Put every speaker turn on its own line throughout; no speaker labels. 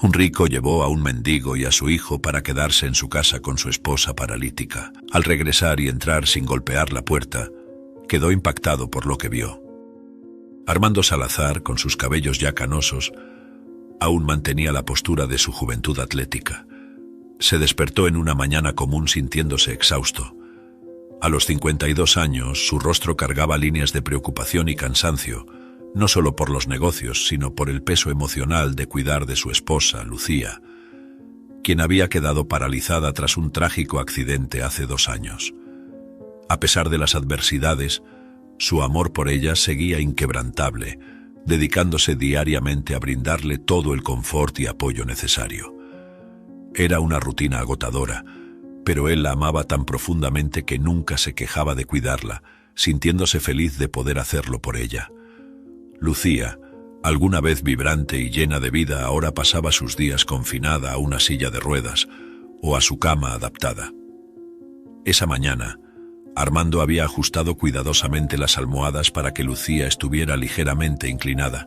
Un rico llevó a un mendigo y a su hijo para quedarse en su casa con su esposa paralítica. Al regresar y entrar sin golpear la puerta, quedó impactado por lo que vio. Armando Salazar, con sus cabellos ya canosos, aún mantenía la postura de su juventud atlética. Se despertó en una mañana común sintiéndose exhausto. A los 52 años, su rostro cargaba líneas de preocupación y cansancio, no solo por los negocios, sino por el peso emocional de cuidar de su esposa, Lucía, quien había quedado paralizada tras un trágico accidente hace 2 años. A pesar de las adversidades, su amor por ella seguía inquebrantable, dedicándose diariamente a brindarle todo el confort y apoyo necesario. Era una rutina agotadora, pero él la amaba tan profundamente que nunca se quejaba de cuidarla, sintiéndose feliz de poder hacerlo por ella. Lucía, alguna vez vibrante y llena de vida, ahora pasaba sus días confinada a una silla de ruedas o a su cama adaptada. Esa mañana, Armando había ajustado cuidadosamente las almohadas para que Lucía estuviera ligeramente inclinada,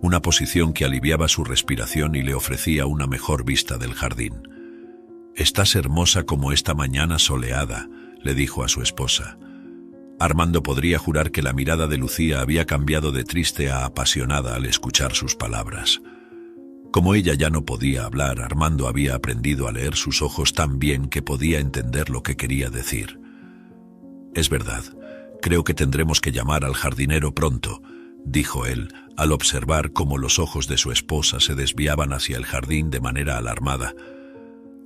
una posición que aliviaba su respiración y le ofrecía una mejor vista del jardín. «Estás hermosa como esta mañana soleada», le dijo a su esposa. Armando podría jurar que la mirada de Lucía había cambiado de triste a apasionada al escuchar sus palabras. Como ella ya no podía hablar, Armando había aprendido a leer sus ojos tan bien que podía entender lo que quería decir. «Es verdad, creo que tendremos que llamar al jardinero pronto», dijo él, al observar cómo los ojos de su esposa se desviaban hacia el jardín de manera alarmada.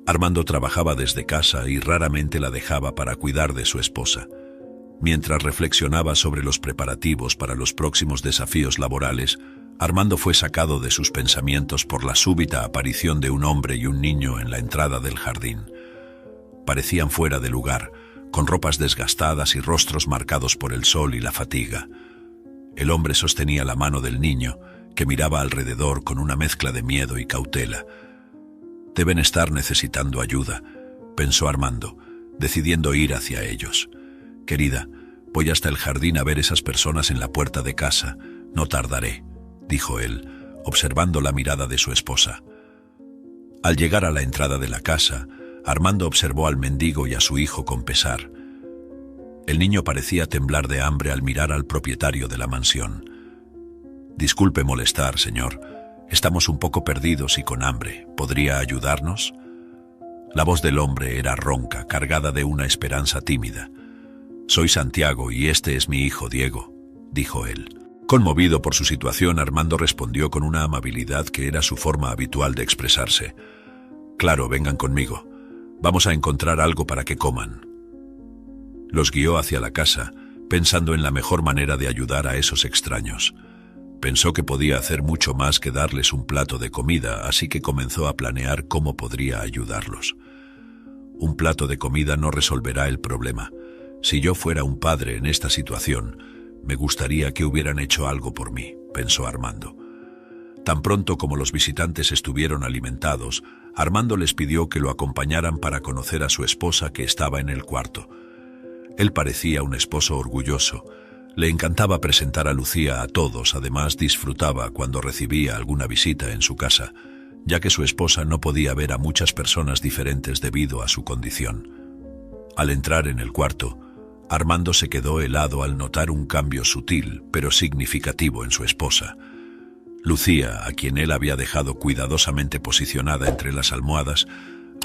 Armando trabajaba desde casa y raramente la dejaba para cuidar de su esposa. Mientras reflexionaba sobre los preparativos para los próximos desafíos laborales, Armando fue sacado de sus pensamientos por la súbita aparición de un hombre y un niño en la entrada del jardín. Parecían fuera de lugar, con ropas desgastadas y rostros marcados por el sol y la fatiga. El hombre sostenía la mano del niño, que miraba alrededor con una mezcla de miedo y cautela. «Deben estar necesitando ayuda», pensó Armando, decidiendo ir hacia ellos. «Querida, voy hasta el jardín a ver esas personas en la puerta de casa. No tardaré», dijo él, observando la mirada de su esposa. Al llegar a la entrada de la casa, Armando observó al mendigo y a su hijo con pesar. El niño parecía temblar de hambre al mirar al propietario de la mansión. «Disculpe molestar, señor. Estamos un poco perdidos y con hambre. ¿Podría ayudarnos?». La voz del hombre era ronca, cargada de una esperanza tímida. «Soy Santiago y este es mi hijo Diego», dijo él. Conmovido por su situación, Armando respondió con una amabilidad que era su forma habitual de expresarse. «Claro, vengan conmigo. Vamos a encontrar algo para que coman». Los guió hacia la casa, pensando en la mejor manera de ayudar a esos extraños. Pensó que podía hacer mucho más que darles un plato de comida, así que comenzó a planear cómo podría ayudarlos. Un plato de comida no resolverá el problema. Si yo fuera un padre en esta situación, me gustaría que hubieran hecho algo por mí, pensó Armando. Tan pronto como los visitantes estuvieron alimentados, Armando les pidió que lo acompañaran para conocer a su esposa, que estaba en el cuarto. Él parecía un esposo orgulloso. Le encantaba presentar a Lucía a todos, además disfrutaba cuando recibía alguna visita en su casa, ya que su esposa no podía ver a muchas personas diferentes debido a su condición. Al entrar en el cuarto, Armando se quedó helado al notar un cambio sutil pero significativo en su esposa. Lucía, a quien él había dejado cuidadosamente posicionada entre las almohadas,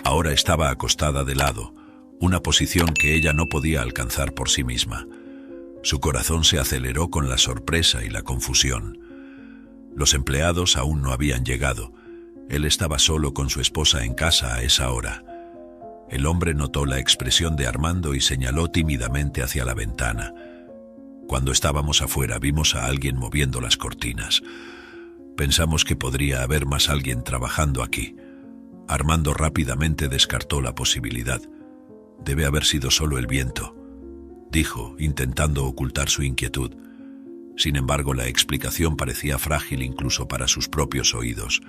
ahora estaba acostada de lado, una posición que ella no podía alcanzar por sí misma. Su corazón se aceleró con la sorpresa y la confusión. Los empleados aún no habían llegado. Él estaba solo con su esposa en casa a esa hora. El hombre notó la expresión de Armando y señaló tímidamente hacia la ventana. Cuando estábamos afuera vimos a alguien moviendo las cortinas. Pensamos que podría haber más alguien trabajando aquí. Armando rápidamente descartó la posibilidad. Debe haber sido solo el viento, dijo, intentando ocultar su inquietud. Sin embargo, la explicación parecía frágil incluso para sus propios oídos.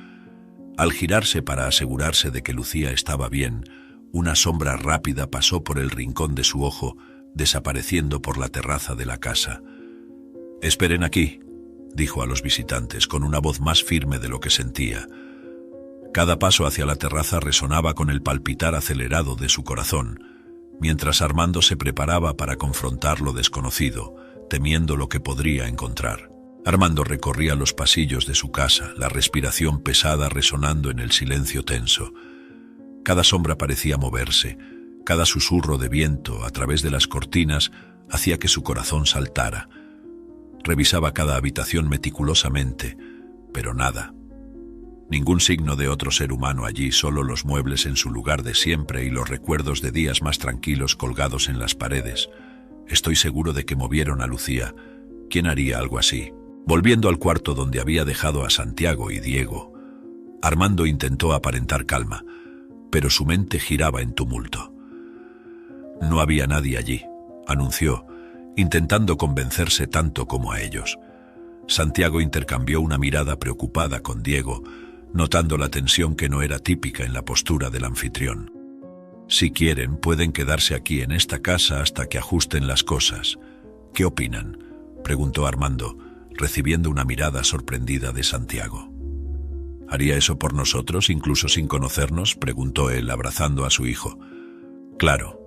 Al girarse para asegurarse de que Lucía estaba bien, una sombra rápida pasó por el rincón de su ojo, desapareciendo por la terraza de la casa. «Esperen aquí», dijo a los visitantes con una voz más firme de lo que sentía. Cada paso hacia la terraza resonaba con el palpitar acelerado de su corazón, mientras Armando se preparaba para confrontar lo desconocido, temiendo lo que podría encontrar. Armando recorría los pasillos de su casa, la respiración pesada resonando en el silencio tenso. Cada sombra parecía moverse, cada susurro de viento a través de las cortinas hacía que su corazón saltara. Revisaba cada habitación meticulosamente, pero nada. Ningún signo de otro ser humano allí, solo los muebles en su lugar de siempre y los recuerdos de días más tranquilos colgados en las paredes. Estoy seguro de que movieron a Lucía. ¿Quién haría algo así? Volviendo al cuarto donde había dejado a Santiago y Diego, Armando intentó aparentar calma, pero su mente giraba en tumulto. No había nadie allí, anunció, intentando convencerse tanto como a ellos. Santiago intercambió una mirada preocupada con Diego, notando la tensión que no era típica en la postura del anfitrión. Si quieren, pueden quedarse aquí en esta casa hasta que ajusten las cosas. ¿Qué opinan?, preguntó Armando, recibiendo una mirada sorprendida de Santiago. ¿Haría eso por nosotros, incluso sin conocernos?, preguntó él, abrazando a su hijo. Claro.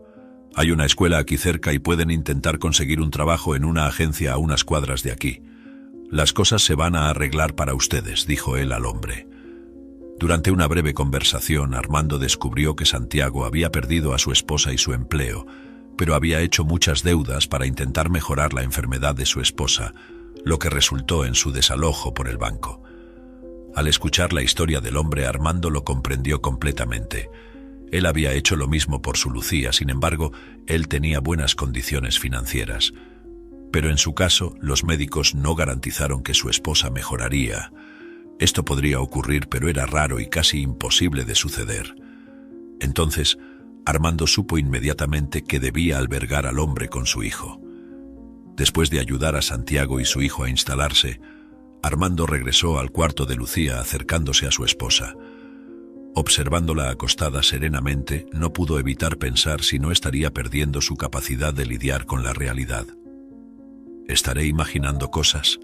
Hay una escuela aquí cerca y pueden intentar conseguir un trabajo en una agencia a unas cuadras de aquí. Las cosas se van a arreglar para ustedes, dijo él al hombre. Durante una breve conversación, Armando descubrió que Santiago había perdido a su esposa y su empleo, pero había hecho muchas deudas para intentar mejorar la enfermedad de su esposa, lo que resultó en su desalojo por el banco. Al escuchar la historia del hombre, Armando lo comprendió completamente. Él había hecho lo mismo por su Lucía, sin embargo, él tenía buenas condiciones financieras. Pero en su caso, los médicos no garantizaron que su esposa mejoraría. Esto podría ocurrir, pero era raro y casi imposible de suceder. Entonces, Armando supo inmediatamente que debía albergar al hombre con su hijo. Después de ayudar a Santiago y su hijo a instalarse, Armando regresó al cuarto de Lucía acercándose a su esposa. Observándola acostada serenamente, no pudo evitar pensar si no estaría perdiendo su capacidad de lidiar con la realidad. ¿Estaré imaginando cosas?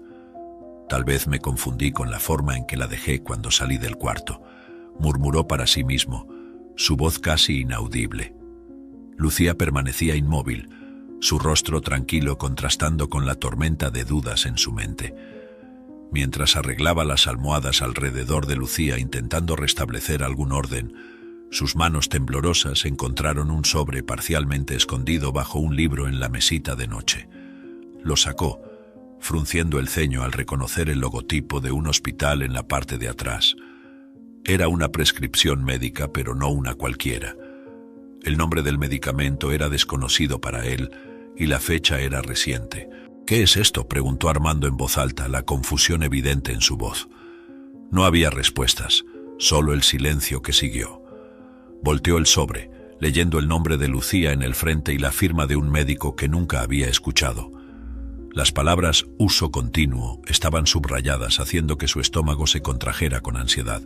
Tal vez me confundí con la forma en que la dejé cuando salí del cuarto, murmuró para sí mismo, su voz casi inaudible. Lucía permanecía inmóvil, su rostro tranquilo contrastando con la tormenta de dudas en su mente. Mientras arreglaba las almohadas alrededor de Lucía intentando restablecer algún orden, sus manos temblorosas encontraron un sobre parcialmente escondido bajo un libro en la mesita de noche. Lo sacó, frunciendo el ceño al reconocer el logotipo de un hospital en la parte de atrás. Era una prescripción médica, pero no una cualquiera. El nombre del medicamento era desconocido para él y la fecha era reciente. ¿Qué es esto?, preguntó Armando en voz alta, la confusión evidente en su voz. No había respuestas, solo el silencio que siguió. Volteó el sobre, leyendo el nombre de Lucía en el frente y la firma de un médico que nunca había escuchado. Las palabras uso continuo estaban subrayadas, haciendo que su estómago se contrajera con ansiedad.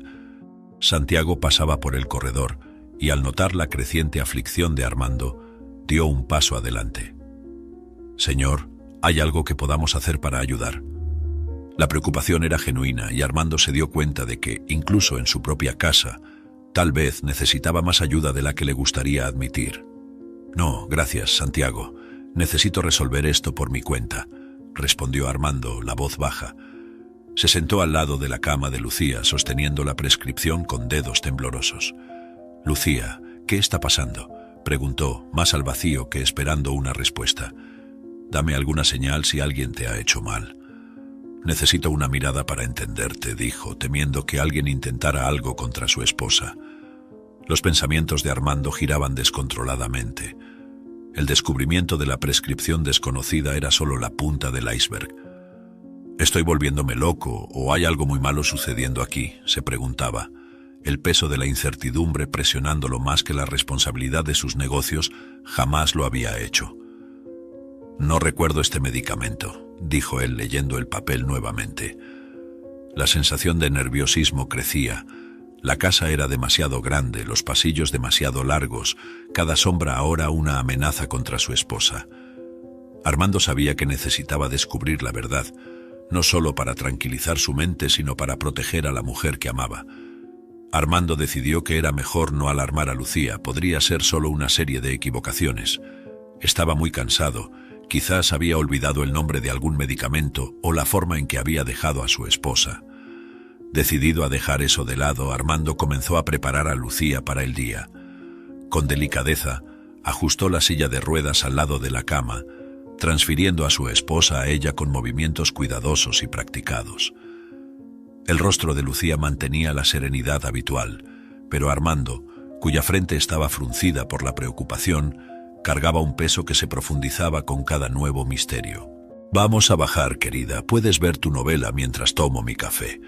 Santiago pasaba por el corredor y, al notar la creciente aflicción de Armando, dio un paso adelante. «Señor, ¿hay algo que podamos hacer para ayudar?» La preocupación era genuina y Armando se dio cuenta de que, incluso en su propia casa, tal vez necesitaba más ayuda de la que le gustaría admitir. «No, gracias, Santiago. Necesito resolver esto por mi cuenta», respondió Armando, la voz baja. Se sentó al lado de la cama de Lucía, sosteniendo la prescripción con dedos temblorosos. «Lucía, ¿qué está pasando?», preguntó, más al vacío que esperando una respuesta. «Dame alguna señal si alguien te ha hecho mal». «Necesito una mirada para entenderte», dijo, temiendo que alguien intentara algo contra su esposa. Los pensamientos de Armando giraban descontroladamente. El descubrimiento de la prescripción desconocida era solo la punta del iceberg. «¿Estoy volviéndome loco o hay algo muy malo sucediendo aquí?», se preguntaba, el peso de la incertidumbre presionándolo más que la responsabilidad de sus negocios. Jamás lo había hecho. «No recuerdo este medicamento», dijo él leyendo el papel nuevamente. La sensación de nerviosismo crecía. La casa era demasiado grande, los pasillos demasiado largos, cada sombra ahora una amenaza contra su esposa. Armando sabía que necesitaba descubrir la verdad, no solo para tranquilizar su mente, sino para proteger a la mujer que amaba. Armando decidió que era mejor no alarmar a Lucía, podría ser solo una serie de equivocaciones. Estaba muy cansado, quizás había olvidado el nombre de algún medicamento o la forma en que había dejado a su esposa. Decidido a dejar eso de lado, Armando comenzó a preparar a Lucía para el día. Con delicadeza, ajustó la silla de ruedas al lado de la cama, transfiriendo a su esposa a ella con movimientos cuidadosos y practicados. El rostro de Lucía mantenía la serenidad habitual, pero Armando, cuya frente estaba fruncida por la preocupación, cargaba un peso que se profundizaba con cada nuevo misterio. «Vamos a bajar, querida, puedes ver tu novela mientras tomo mi café»,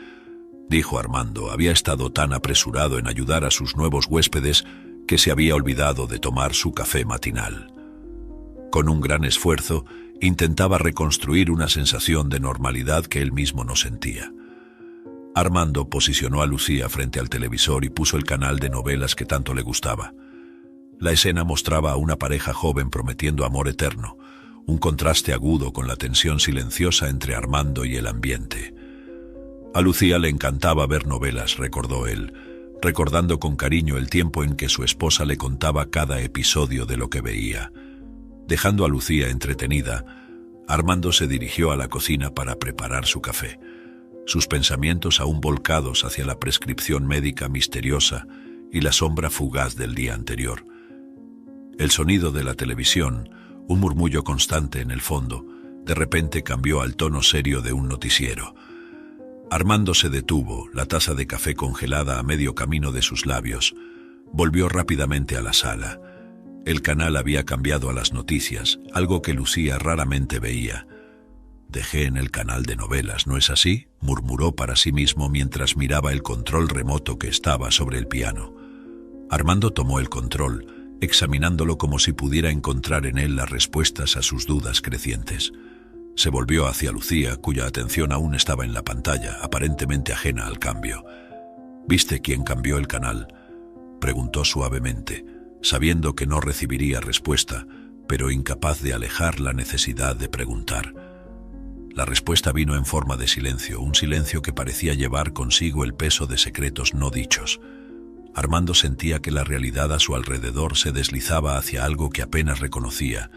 dijo Armando. Había estado tan apresurado en ayudar a sus nuevos huéspedes que se había olvidado de tomar su café matinal. Con un gran esfuerzo, intentaba reconstruir una sensación de normalidad que él mismo no sentía. Armando posicionó a Lucía frente al televisor y puso el canal de novelas que tanto le gustaba. La escena mostraba a una pareja joven prometiendo amor eterno, un contraste agudo con la tensión silenciosa entre Armando y el ambiente. A Lucía le encantaba ver novelas, recordó él, recordando con cariño el tiempo en que su esposa le contaba cada episodio de lo que veía. Dejando a Lucía entretenida, Armando se dirigió a la cocina para preparar su café, sus pensamientos aún volcados hacia la prescripción médica misteriosa y la sombra fugaz del día anterior. El sonido de la televisión, un murmullo constante en el fondo, de repente cambió al tono serio de un noticiero. Armando se detuvo, la taza de café congelada a medio camino de sus labios. Volvió rápidamente a la sala. El canal había cambiado a las noticias, algo que Lucía raramente veía. «Dejé en el canal de novelas, ¿no es así?», murmuró para sí mismo mientras miraba el control remoto que estaba sobre el piano. Armando tomó el control, examinándolo como si pudiera encontrar en él las respuestas a sus dudas crecientes. Se volvió hacia Lucía, cuya atención aún estaba en la pantalla, aparentemente ajena al cambio. «¿Viste quién cambió el canal?», preguntó suavemente, sabiendo que no recibiría respuesta, pero incapaz de alejar la necesidad de preguntar. La respuesta vino en forma de silencio, un silencio que parecía llevar consigo el peso de secretos no dichos. Armando sentía que la realidad a su alrededor se deslizaba hacia algo que apenas reconocía,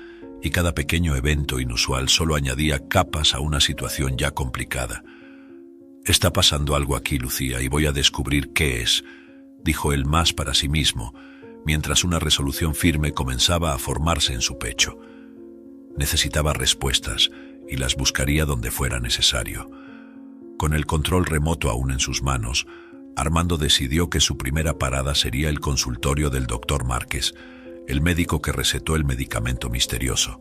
y cada pequeño evento inusual solo añadía capas a una situación ya complicada. «Está pasando algo aquí, Lucía, y voy a descubrir qué es», dijo él más para sí mismo, mientras una resolución firme comenzaba a formarse en su pecho. Necesitaba respuestas, y las buscaría donde fuera necesario. Con el control remoto aún en sus manos, Armando decidió que su primera parada sería el consultorio del doctor Márquez, el médico que recetó el medicamento misterioso.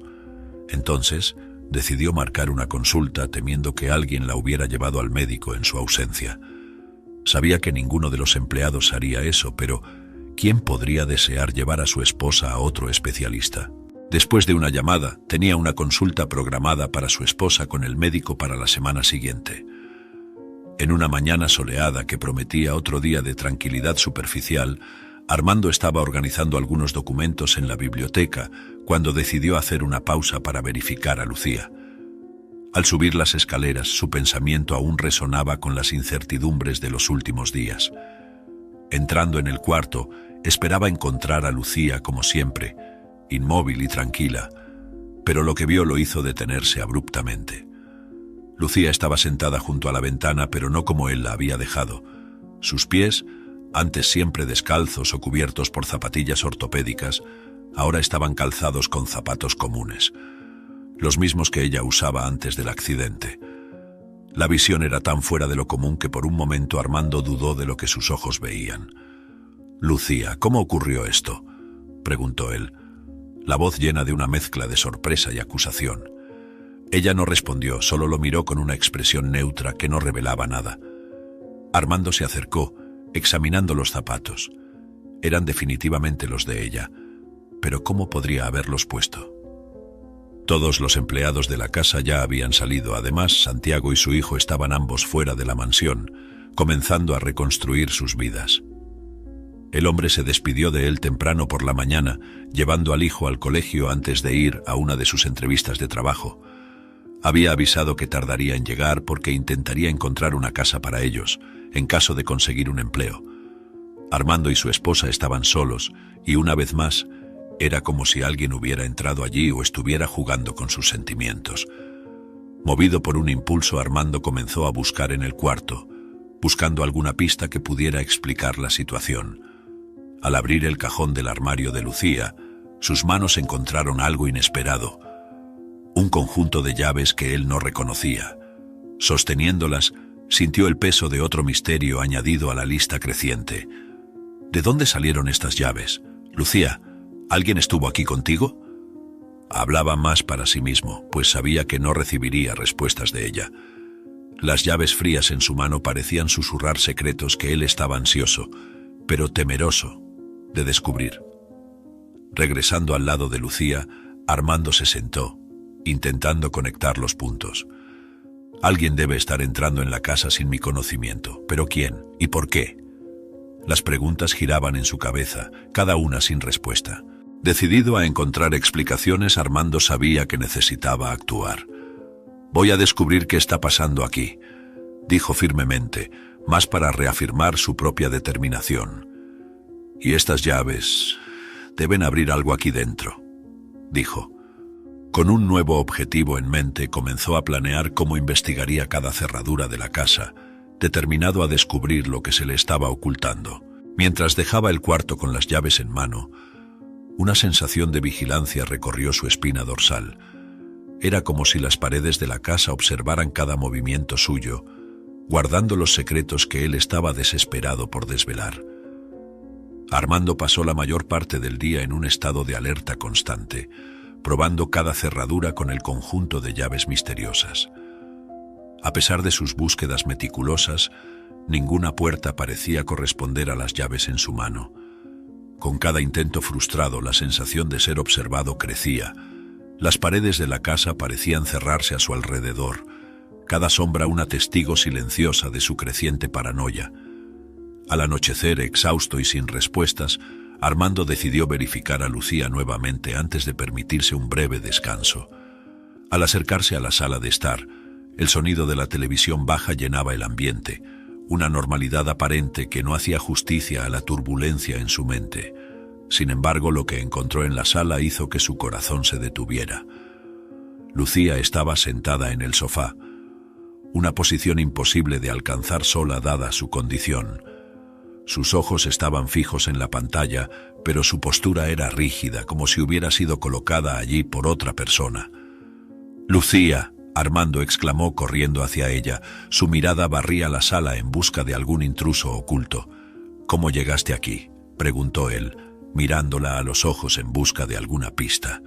Entonces, decidió marcar una consulta temiendo que alguien la hubiera llevado al médico en su ausencia. Sabía que ninguno de los empleados haría eso, pero ¿quién podría desear llevar a su esposa a otro especialista? Después de una llamada, tenía una consulta programada para su esposa con el médico para la semana siguiente. En una mañana soleada que prometía otro día de tranquilidad superficial, Armando estaba organizando algunos documentos en la biblioteca cuando decidió hacer una pausa para verificar a Lucía. Al subir las escaleras, su pensamiento aún resonaba con las incertidumbres de los últimos días. Entrando en el cuarto, esperaba encontrar a Lucía como siempre, inmóvil y tranquila, pero lo que vio lo hizo detenerse abruptamente. Lucía estaba sentada junto a la ventana, pero no como él la había dejado. Sus pies, antes siempre descalzos o cubiertos por zapatillas ortopédicas, ahora estaban calzados con zapatos comunes, los mismos que ella usaba antes del accidente. La visión era tan fuera de lo común que por un momento Armando dudó de lo que sus ojos veían. «Lucía, ¿cómo ocurrió esto?», preguntó él, la voz llena de una mezcla de sorpresa y acusación. Ella no respondió, solo lo miró con una expresión neutra que no revelaba nada. Armando se acercó, examinando los zapatos. Eran definitivamente los de ella, pero ¿cómo podría haberlos puesto? Todos los empleados de la casa ya habían salido. Además, Santiago y su hijo estaban ambos fuera de la mansión, comenzando a reconstruir sus vidas. El hombre se despidió de él temprano por la mañana, llevando al hijo al colegio antes de ir a una de sus entrevistas de trabajo. Había avisado que tardaría en llegar porque intentaría encontrar una casa para ellos, en caso de conseguir un empleo. Armando y su esposa estaban solos, y una vez más, era como si alguien hubiera entrado allí o estuviera jugando con sus sentimientos. Movido por un impulso, Armando comenzó a buscar en el cuarto, buscando alguna pista que pudiera explicar la situación. Al abrir el cajón del armario de Lucía, sus manos encontraron algo inesperado, un conjunto de llaves que él no reconocía. Sosteniéndolas, sintió el peso de otro misterio añadido a la lista creciente. ¿De dónde salieron estas llaves? Lucía, ¿alguien estuvo aquí contigo? Hablaba más para sí mismo, pues sabía que no recibiría respuestas de ella. Las llaves frías en su mano parecían susurrar secretos que él estaba ansioso, pero temeroso, de descubrir. Regresando al lado de Lucía, Armando se sentó, intentando conectar los puntos. Alguien debe estar entrando en la casa sin mi conocimiento, pero ¿quién y por qué? Las preguntas giraban en su cabeza, cada una sin respuesta. Decidido a encontrar explicaciones, Armando sabía que necesitaba actuar. «Voy a descubrir qué está pasando aquí», dijo firmemente, más para reafirmar su propia determinación. «Y estas llaves deben abrir algo aquí dentro», dijo. Con un nuevo objetivo en mente, comenzó a planear cómo investigaría cada cerradura de la casa, determinado a descubrir lo que se le estaba ocultando. Mientras dejaba el cuarto con las llaves en mano, una sensación de vigilancia recorrió su espina dorsal. Era como si las paredes de la casa observaran cada movimiento suyo, guardando los secretos que él estaba desesperado por desvelar. Armando pasó la mayor parte del día en un estado de alerta constante, probando cada cerradura con el conjunto de llaves misteriosas. A pesar de sus búsquedas meticulosas, ninguna puerta parecía corresponder a las llaves en su mano. Con cada intento frustrado, la sensación de ser observado crecía. Las paredes de la casa parecían cerrarse a su alrededor, cada sombra una testigo silenciosa de su creciente paranoia. Al anochecer, exhausto y sin respuestas, Armando decidió verificar a Lucía nuevamente antes de permitirse un breve descanso. Al acercarse a la sala de estar, el sonido de la televisión baja llenaba el ambiente, una normalidad aparente que no hacía justicia a la turbulencia en su mente. Sin embargo, lo que encontró en la sala hizo que su corazón se detuviera. Lucía estaba sentada en el sofá, una posición imposible de alcanzar sola dada su condición. Sus ojos estaban fijos en la pantalla, pero su postura era rígida, como si hubiera sido colocada allí por otra persona. «Lucía», Armando exclamó corriendo hacia ella. Su mirada barría la sala en busca de algún intruso oculto. «¿Cómo llegaste aquí?», preguntó él, mirándola a los ojos en busca de alguna pista.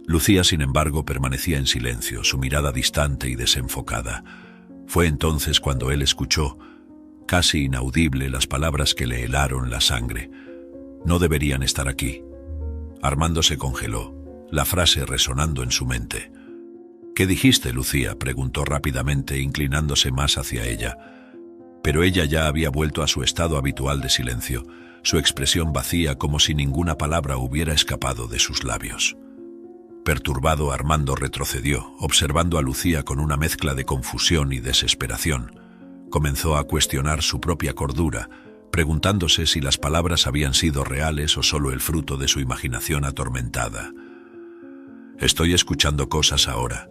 Lucía, sin embargo, permanecía en silencio, su mirada distante y desenfocada. Fue entonces cuando él escuchó, casi inaudible, las palabras que le helaron la sangre. «No deberían estar aquí». Armando se congeló, la frase resonando en su mente. «¿Qué dijiste, Lucía?», preguntó rápidamente, inclinándose más hacia ella. Pero ella ya había vuelto a su estado habitual de silencio, su expresión vacía, como si ninguna palabra hubiera escapado de sus labios. Perturbado, Armando retrocedió, observando a Lucía con una mezcla de confusión y desesperación. Comenzó a cuestionar su propia cordura, preguntándose si las palabras habían sido reales o solo el fruto de su imaginación atormentada. «Estoy escuchando cosas ahora.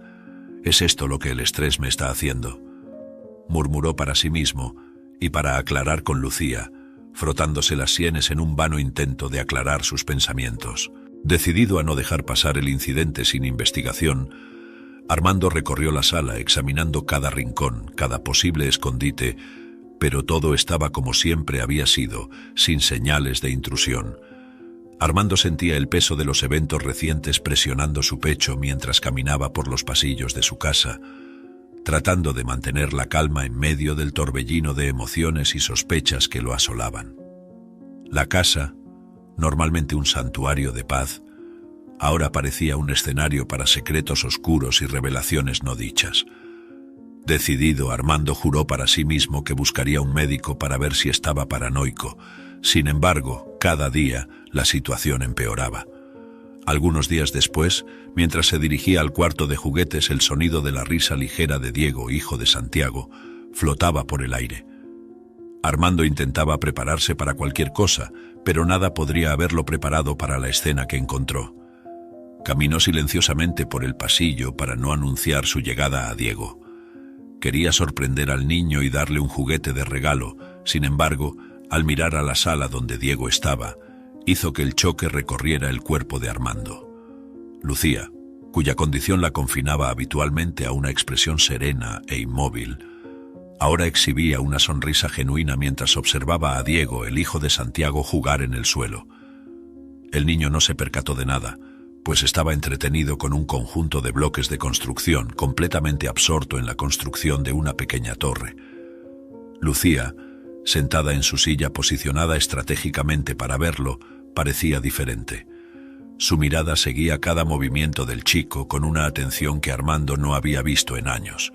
¿Es esto lo que el estrés me está haciendo?», murmuró para sí mismo, y para aclarar con Lucía, frotándose las sienes en un vano intento de aclarar sus pensamientos. Decidido a no dejar pasar el incidente sin investigación, Armando recorrió la sala examinando cada rincón, cada posible escondite, pero todo estaba como siempre había sido, sin señales de intrusión. Armando sentía el peso de los eventos recientes presionando su pecho mientras caminaba por los pasillos de su casa, tratando de mantener la calma en medio del torbellino de emociones y sospechas que lo asolaban. La casa, normalmente un santuario de paz, ahora parecía un escenario para secretos oscuros y revelaciones no dichas. Decidido, Armando juró para sí mismo que buscaría un médico para ver si estaba paranoico. Sin embargo, cada día la situación empeoraba. Algunos días después, mientras se dirigía al cuarto de juguetes, el sonido de la risa ligera de Diego, hijo de Santiago, flotaba por el aire. Armando intentaba prepararse para cualquier cosa, pero nada podría haberlo preparado para la escena que encontró. Caminó silenciosamente por el pasillo para no anunciar su llegada a Diego. Quería sorprender al niño y darle un juguete de regalo. Sin embargo, al mirar a la sala donde Diego estaba, hizo que el choque recorriera el cuerpo de Armando. Lucía, cuya condición la confinaba habitualmente a una expresión serena e inmóvil, ahora exhibía una sonrisa genuina mientras observaba a Diego, el hijo de Santiago, jugar en el suelo. El niño no se percató de nada, pues estaba entretenido con un conjunto de bloques de construcción, completamente absorto en la construcción de una pequeña torre. Lucía, sentada en su silla posicionada estratégicamente para verlo, parecía diferente. Su mirada seguía cada movimiento del chico con una atención que Armando no había visto en años.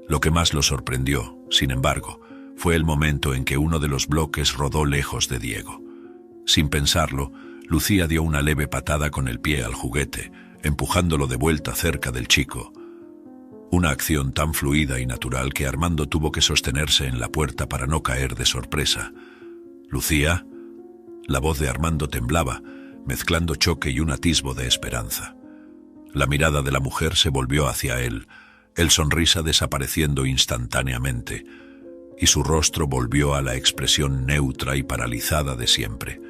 Lo que más lo sorprendió, sin embargo, fue el momento en que uno de los bloques rodó lejos de Diego. Sin pensarlo, Lucía dio una leve patada con el pie al juguete, empujándolo de vuelta cerca del chico. Una acción tan fluida y natural que Armando tuvo que sostenerse en la puerta para no caer de sorpresa. «¿Lucía?» La voz de Armando temblaba, mezclando choque y un atisbo de esperanza. La mirada de la mujer se volvió hacia él, el sonrisa desapareciendo instantáneamente, y su rostro volvió a la expresión neutra y paralizada de siempre.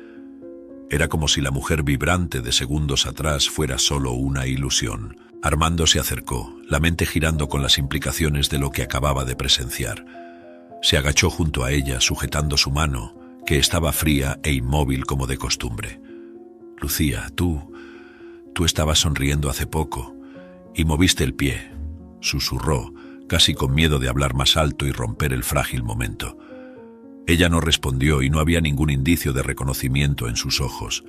Era como si la mujer vibrante de segundos atrás fuera solo una ilusión. Armando se acercó, la mente girando con las implicaciones de lo que acababa de presenciar. Se agachó junto a ella, sujetando su mano, que estaba fría e inmóvil como de costumbre. «Lucía, tú estabas sonriendo hace poco y moviste el pie», susurró, casi con miedo de hablar más alto y romper el frágil momento. Ella no respondió y no había ningún indicio de reconocimiento en sus ojos.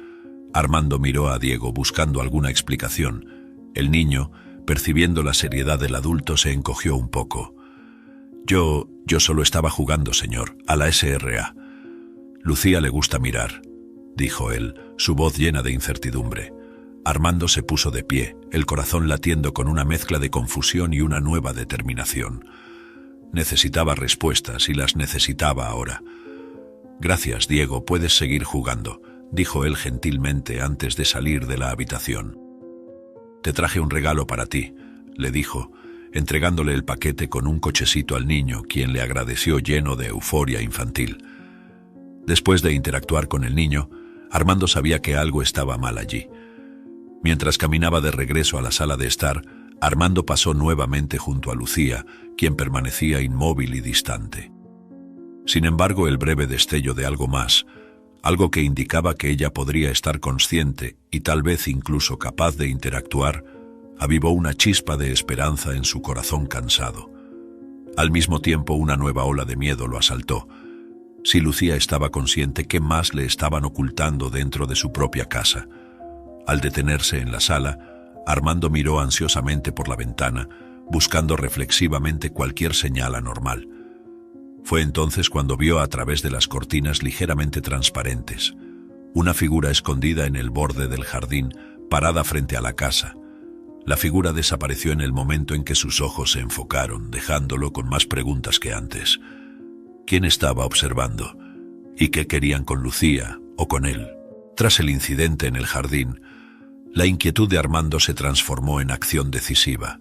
Armando miró a Diego buscando alguna explicación. El niño, percibiendo la seriedad del adulto, se encogió un poco. Yo solo estaba jugando, señor, a la SRA. Lucía le gusta mirar», dijo él, su voz llena de incertidumbre. Armando se puso de pie, el corazón latiendo con una mezcla de confusión y una nueva determinación. Necesitaba respuestas y las necesitaba ahora. «Gracias, Diego, puedes seguir jugando», dijo él gentilmente antes de salir de la habitación. «Te traje un regalo para ti», le dijo, entregándole el paquete con un cochecito al niño, quien le agradeció lleno de euforia infantil. Después de interactuar con el niño, Armando sabía que algo estaba mal allí. Mientras caminaba de regreso a la sala de estar, Armando pasó nuevamente junto a Lucía, quien permanecía inmóvil y distante. Sin embargo, el breve destello de algo más, algo que indicaba que ella podría estar consciente y tal vez incluso capaz de interactuar, avivó una chispa de esperanza en su corazón cansado. Al mismo tiempo, una nueva ola de miedo lo asaltó. Si Lucía estaba consciente, ¿qué más le estaban ocultando dentro de su propia casa? Al detenerse en la sala, Armando miró ansiosamente por la ventana, buscando reflexivamente cualquier señal anormal. Fue entonces cuando vio a través de las cortinas ligeramente transparentes una figura escondida en el borde del jardín, parada frente a la casa. La figura desapareció en el momento en que sus ojos se enfocaron, dejándolo con más preguntas que antes. ¿Quién estaba observando? ¿Y qué querían con Lucía o con él? Tras el incidente en el jardín, la inquietud de Armando se transformó en acción decisiva.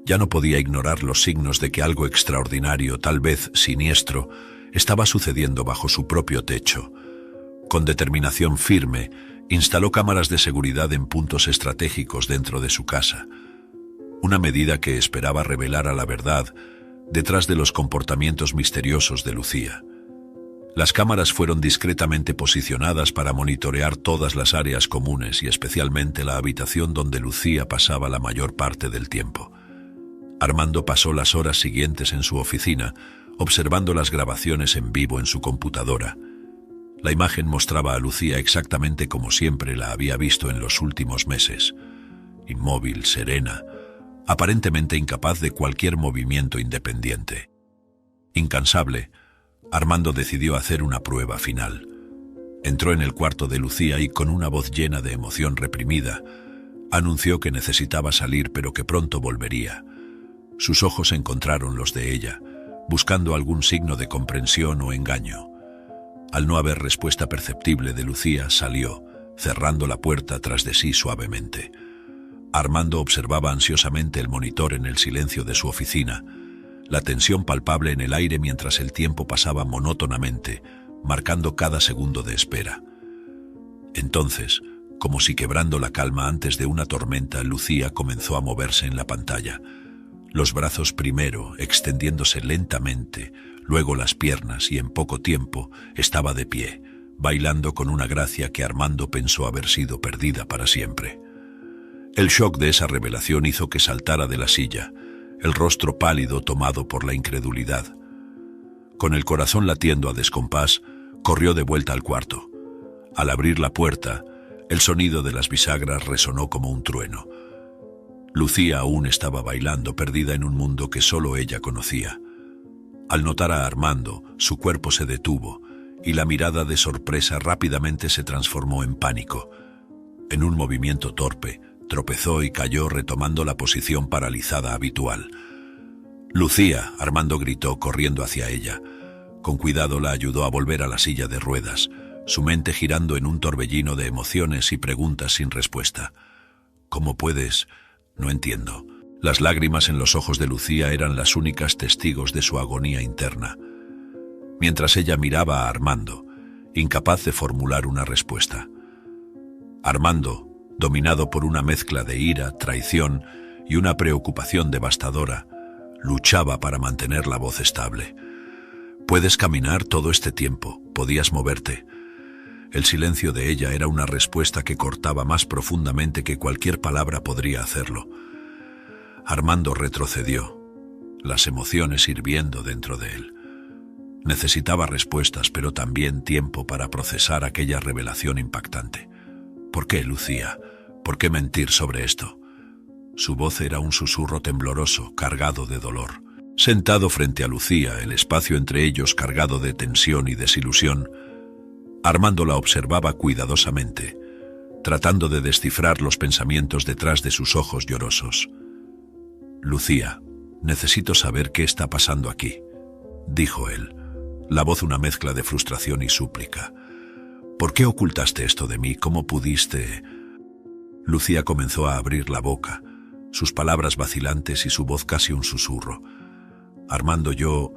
Ya no podía ignorar los signos de que algo extraordinario, tal vez siniestro, estaba sucediendo bajo su propio techo. Con determinación firme, instaló cámaras de seguridad en puntos estratégicos dentro de su casa. Una medida que esperaba revelar a la verdad detrás de los comportamientos misteriosos de Lucía. Las cámaras fueron discretamente posicionadas para monitorear todas las áreas comunes y especialmente la habitación donde Lucía pasaba la mayor parte del tiempo. Armando pasó las horas siguientes en su oficina, observando las grabaciones en vivo en su computadora. La imagen mostraba a Lucía exactamente como siempre la había visto en los últimos meses. Inmóvil, serena, aparentemente incapaz de cualquier movimiento independiente. Incansable, Armando decidió hacer una prueba final. Entró en el cuarto de Lucía y, con una voz llena de emoción reprimida, anunció que necesitaba salir pero que pronto volvería. Sus ojos encontraron los de ella, buscando algún signo de comprensión o engaño. Al no haber respuesta perceptible de Lucía, salió, cerrando la puerta tras de sí suavemente. Armando observaba ansiosamente el monitor en el silencio de su oficina, la tensión palpable en el aire mientras el tiempo pasaba monótonamente, marcando cada segundo de espera. Entonces, como si quebrando la calma antes de una tormenta, Lucía comenzó a moverse en la pantalla. Los brazos primero, extendiéndose lentamente, luego las piernas, y en poco tiempo estaba de pie, bailando con una gracia que Armando pensó haber sido perdida para siempre. El shock de esa revelación hizo que saltara de la silla, el rostro pálido tomado por la incredulidad. Con el corazón latiendo a descompás, corrió de vuelta al cuarto. Al abrir la puerta, el sonido de las bisagras resonó como un trueno. Lucía aún estaba bailando, perdida en un mundo que solo ella conocía. Al notar a Armando, su cuerpo se detuvo, y la mirada de sorpresa rápidamente se transformó en pánico. En un movimiento torpe, tropezó y cayó retomando la posición paralizada habitual. «Lucía», Armando gritó corriendo hacia ella. Con cuidado la ayudó a volver a la silla de ruedas, su mente girando en un torbellino de emociones y preguntas sin respuesta. «¿Cómo puedes? No entiendo». Las lágrimas en los ojos de Lucía eran las únicas testigos de su agonía interna. Mientras ella miraba a Armando, incapaz de formular una respuesta. Armando, dominado por una mezcla de ira, traición y una preocupación devastadora, luchaba para mantener la voz estable. «Puedes caminar todo este tiempo, podías moverte». El silencio de ella era una respuesta que cortaba más profundamente que cualquier palabra podría hacerlo. Armando retrocedió, las emociones hirviendo dentro de él. Necesitaba respuestas, pero también tiempo para procesar aquella revelación impactante. ¿Por qué, Lucía? ¿Por qué mentir sobre esto? Su voz era un susurro tembloroso, cargado de dolor. Sentado frente a Lucía, el espacio entre ellos cargado de tensión y desilusión, Armando la observaba cuidadosamente, tratando de descifrar los pensamientos detrás de sus ojos llorosos. «Lucía, necesito saber qué está pasando aquí», dijo él, la voz una mezcla de frustración y súplica. «¿Por qué ocultaste esto de mí? ¿Cómo pudiste...?» Lucía comenzó a abrir la boca, sus palabras vacilantes y su voz casi un susurro. «Armando, yo...»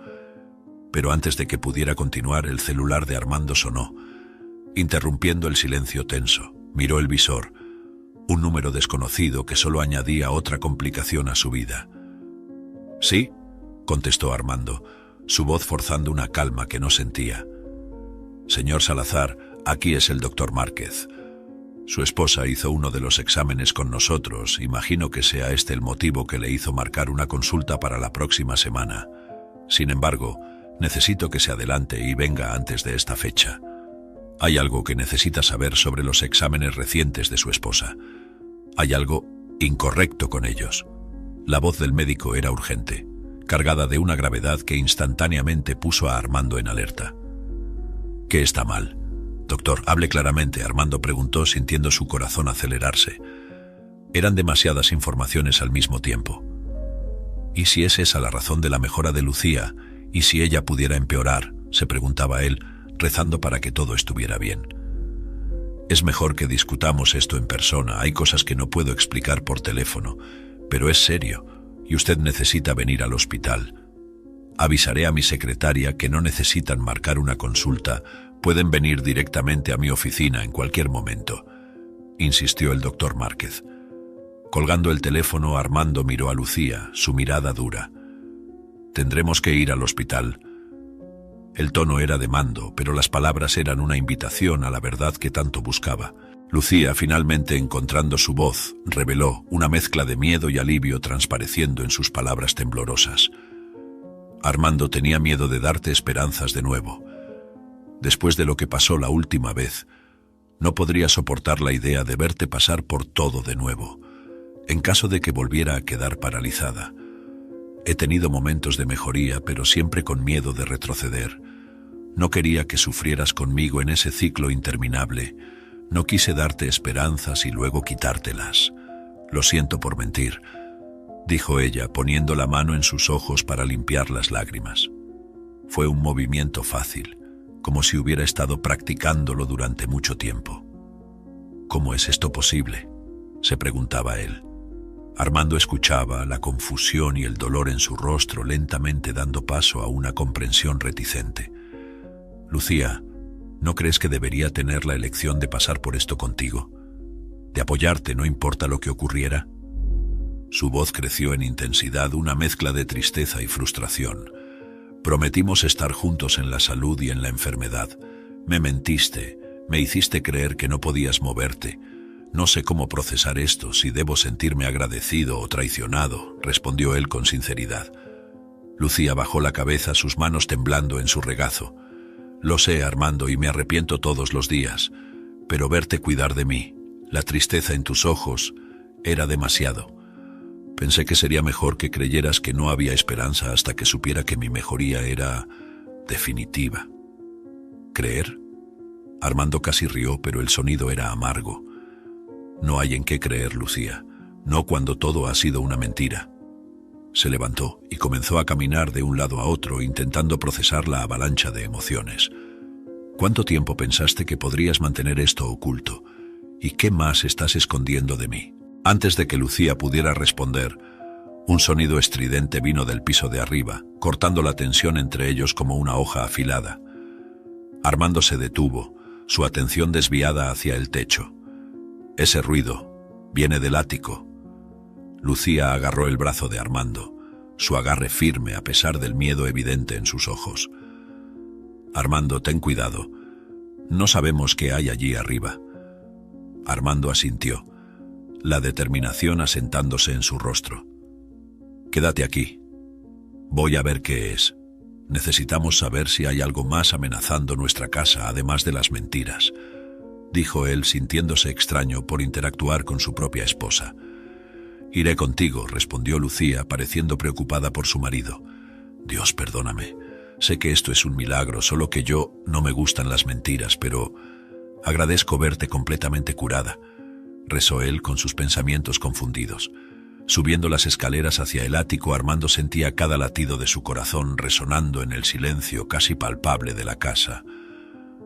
Pero antes de que pudiera continuar, el celular de Armando sonó, interrumpiendo el silencio tenso. Miró el visor, un número desconocido que solo añadía otra complicación a su vida. «¿Sí?», contestó Armando, su voz forzando una calma que no sentía. «Señor Salazar, aquí es el doctor Márquez. Su esposa hizo uno de los exámenes con nosotros. Imagino que sea este el motivo que le hizo marcar una consulta para la próxima semana. Sin embargo, necesito que se adelante y venga antes de esta fecha. Hay algo que necesita saber sobre los exámenes recientes de su esposa. Hay algo incorrecto con ellos». La voz del médico era urgente, cargada de una gravedad que instantáneamente puso a Armando en alerta. «¿Qué está mal? Doctor, hable claramente», Armando preguntó sintiendo su corazón acelerarse. Eran demasiadas informaciones al mismo tiempo. ¿Y si es esa la razón de la mejora de Lucía? ¿Y si ella pudiera empeorar?, se preguntaba él, rezando para que todo estuviera bien. «Es mejor que discutamos esto en persona. Hay cosas que no puedo explicar por teléfono, pero es serio, y usted necesita venir al hospital. Avisaré a mi secretaria que no necesitan marcar una consulta, pueden venir directamente a mi oficina en cualquier momento», insistió el doctor Márquez. Colgando el teléfono, Armando miró a Lucía, su mirada dura. «Tendremos que ir al hospital». El tono era de mando, pero las palabras eran una invitación a la verdad que tanto buscaba. Lucía, finalmente encontrando su voz, reveló una mezcla de miedo y alivio transpareciendo en sus palabras temblorosas. «Armando tenía miedo de darte esperanzas de nuevo. Después de lo que pasó la última vez, no podría soportar la idea de verte pasar por todo de nuevo, en caso de que volviera a quedar paralizada. He tenido momentos de mejoría, pero siempre con miedo de retroceder. No quería que sufrieras conmigo en ese ciclo interminable. No quise darte esperanzas y luego quitártelas. Lo siento por mentir», dijo ella, poniendo la mano en sus ojos para limpiar las lágrimas. Fue un movimiento fácil, como si hubiera estado practicándolo durante mucho tiempo. ¿Cómo es esto posible?, se preguntaba él. Armando escuchaba la confusión y el dolor en su rostro lentamente dando paso a una comprensión reticente. Lucía, ¿no crees que debería tener la elección de pasar por esto contigo? ¿De apoyarte no importa lo que ocurriera? Su voz creció en intensidad, una mezcla de tristeza y frustración. Prometimos estar juntos en la salud y en la enfermedad. Me mentiste, me hiciste creer que no podías moverte. No sé cómo procesar esto, si debo sentirme agradecido o traicionado, respondió él con sinceridad. Lucía bajó la cabeza, sus manos temblando en su regazo. Lo sé, Armando, y me arrepiento todos los días, pero verte cuidar de mí, la tristeza en tus ojos, era demasiado. Pensé que sería mejor que creyeras que no había esperanza hasta que supiera que mi mejoría era definitiva. ¿Creer? Armando casi rió, pero el sonido era amargo. No hay en qué creer, Lucía, no cuando todo ha sido una mentira. Se levantó y comenzó a caminar de un lado a otro, intentando procesar la avalancha de emociones. ¿Cuánto tiempo pensaste que podrías mantener esto oculto? ¿Y qué más estás escondiendo de mí? Antes de que Lucía pudiera responder, un sonido estridente vino del piso de arriba, cortando la tensión entre ellos como una hoja afilada. Armando se detuvo, su atención desviada hacia el techo. Ese ruido viene del ático. Lucía agarró el brazo de Armando, su agarre firme a pesar del miedo evidente en sus ojos. Armando, ten cuidado. No sabemos qué hay allí arriba. Armando asintió, la determinación asentándose en su rostro. Quédate aquí. Voy a ver qué es. Necesitamos saber si hay algo más amenazando nuestra casa, además de las mentiras, dijo él, sintiéndose extraño por interactuar con su propia esposa. Iré contigo, respondió Lucía, pareciendo preocupada por su marido. Dios, perdóname. Sé que esto es un milagro, solo que yo no me gustan las mentiras, pero agradezco verte completamente curada, rezó él con sus pensamientos confundidos. Subiendo las escaleras hacia el ático, Armando sentía cada latido de su corazón resonando en el silencio casi palpable de la casa.